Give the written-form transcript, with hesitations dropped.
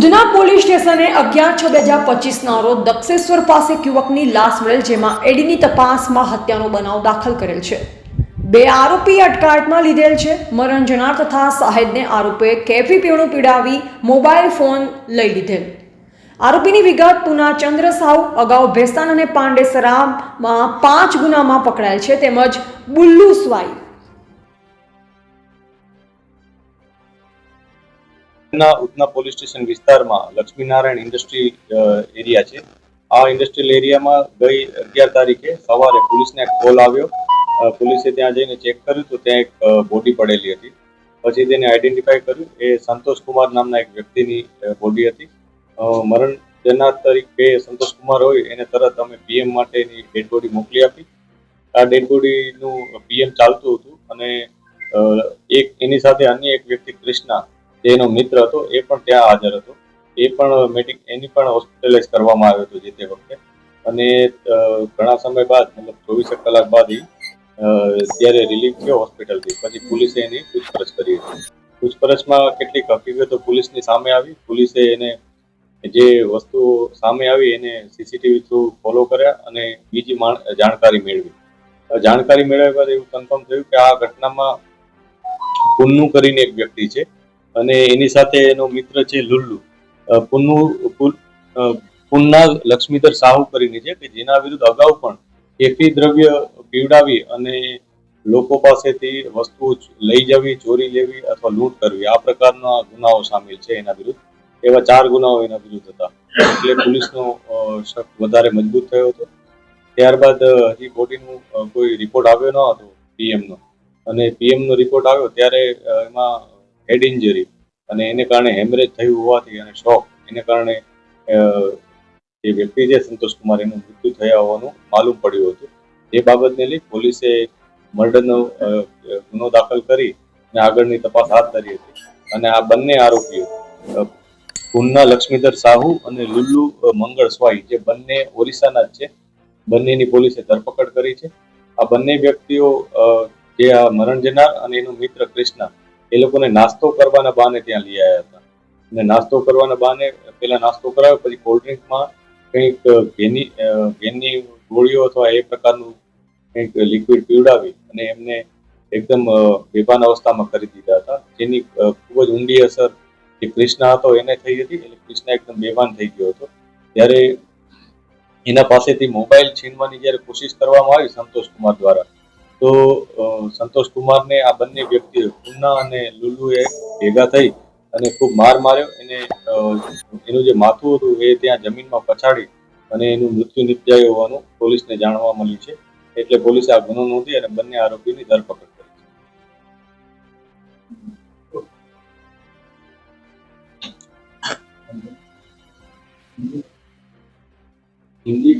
Udhna police સ્ટેશને 11/6/2025ના રોજ દક્ષેશ્વર પાસે એક યુવકની લાશ મળેલ, જેમાં એડીની તપાસમાં હત્યાનો બનાવ દાખલ કરેલ છે। બે આરોપી અટકાયતમાં લીધેલ છે। મરણ જનાર તથા શાહિદને આરોપીએ કેફી પીણું પીડાવી મોબાઈલ ફોન લઈ લીધેલ। આરોપીની વિગત: પૂર્ણચંદ્ર સાહુ અગાઉ ભેસ્તાન અને પાંડેસરામાં 5 ગુનામાં પકડાયેલ છે, તેમજ બુલ્લુ સ્વાઈ ઉધના પોલીસ સ્ટેશન વિસ્તારમાં લક્ષ્મીનારાયણ ઇન્ડસ્ટ્રી એરિયા છે। આ ઇન્ડસ્ટ્રીયલ એરિયામાં ગઈ 11 તારીખે સવારે પોલીસને એક કોલ આવ્યો। પોલીસે ત્યાં જઈને ચેક કર્યું તો ત્યાં એક બોડી પડેલી હતી। પછી તેને આઈડેન્ટિફાઈ કર્યું, એ સંતોષ કુમાર નામના એક વ્યક્તિની બોડી હતી। મરણ જનાર તરીકે સંતોષ કુમાર હોય એને તરત અમે પીએમ માટેની ડેડ બોડી મોકલી આપી। આ ડેડ બોડીનું પીએમ ચાલતું હતું અને એની સાથે અન્ય એક વ્યક્તિ કૃષ્ણા, જેનો મિત્ર હતો, એ પણ ત્યાં હાજર હતો। એ પણ એની પણ હોસ્પિટલાઇઝ કરવામાં આવ્યો હતો જે તે વખતે। અને ઘણા સમય બાદ, મતલબ 24 કલાક બાદ ત્યારે રિલીફ થયો હોસ્પિટલથી। પછી પોલીસે એની પૂછપરછ કરી હતી। પૂછપરછમાં કેટલીક હકીકતો પોલીસની સામે આવી। પોલીસે એને જે વસ્તુઓ સામે આવી એને સીસીટીવી થ્રુ ફોલો કર્યા અને બીજી જાણકારી મેળવી। જાણકારી મેળવ્યા બાદ એવું કન્ફર્મ થયું કે આ ઘટનામાં પુન્નુ કરીને એક વ્યક્તિ છે અને એની સાથે એનો મિત્ર છે લુલ્લુ। પુન્ના લક્ષ્મીધર સાહુ કરીને છે કે જેના વિરુદ્ધ અગાઉ પણ કેફી દ્રવ્ય પીવડાવી અને લોકો પાસેથી વસ્તુઓ લઈ જવી, ચોરી લેવી અથવા લૂંટ કરવી, આ પ્રકારના ગુનાઓ સામેલ છે એના વિરુદ્ધ। એવા 4 ગુનાઓ એના વિરુદ્ધ હતા, એટલે પોલીસનો શક વધારે મજબૂત થયો હતો। ત્યારબાદ હજી બોડીનું કોઈ રિપોર્ટ આવ્યો ન હતો પીએમનો, અને પીએમનો રિપોર્ટ આવ્યો ત્યારે એમાં હેડ ઇન્જરી અને એને કારણે હેમરેજ થયું હોવાથી અને શોક એને કારણે જે વ્યક્તિ છે સંતોષ કુમાર, એનું મૃત્યુ થયા હોવાનું માલુમ પડ્યું હતું। એ બાબતને લઈ પોલીસે મર્ડરનો ગુનો દાખલ કરી અને આગળની તપાસ હાથ ધરી હતી। અને આ બંને આરોપીઓ પુન્ના લક્ષ્મીધર સાહુ અને લુલ્લુ મંગળ સ્વાઈ, જે બંને ઓરિસ્સાના જ છે, બંનેની પોલીસે ધરપકડ કરી છે। આ બંને વ્યક્તિઓ જે આ મરણ જનાર અને એનો મિત્ર કૃષ્ણા, એ લોકોને નાસ્તો કરવાના બહાને ત્યાં લઈ આવ્યા હતા। અને નાસ્તો કરવાના બહાને પેલા નાસ્તો કરાવ્યો, પછી કોલ્ડ ડ્રિંકમાં કંઈક ઘેનની ગોળીઓ અથવા એ પ્રકારનું કંઈક લિક્વિડ પીવડાવી અને એમને એકદમ બેભાન અવસ્થામાં કરી દીધા હતા, જેની ખૂબ જ ઊંડી અસર જે કૃષ્ણા હતો એને થઈ હતી। એટલે કૃષ્ણા એકદમ બેભાન થઈ ગયો હતો। ત્યારે એના પાસેથી મોબાઈલ છીનવાની જ્યારે કોશિશ કરવામાં આવી સંતોષ કુમાર દ્વારા, તો સંતોષ કુમારને આ બંને વ્યક્તિઓ પુન્ના અને લુલ્લુએ ભેગા થઈ અને ખૂબ માર માર્યો। એનું જે માથું હતું એ ત્યાં જમીનમાં પછાડી અને એનું મૃત્યુ નિપજાયું હોવાનું પોલીસને જાણવા મળ્યું છે। એટલે પોલીસે આ ગુનો નોંધી અને બંને આરોપીની ધરપકડ કરી છે। હિન્દી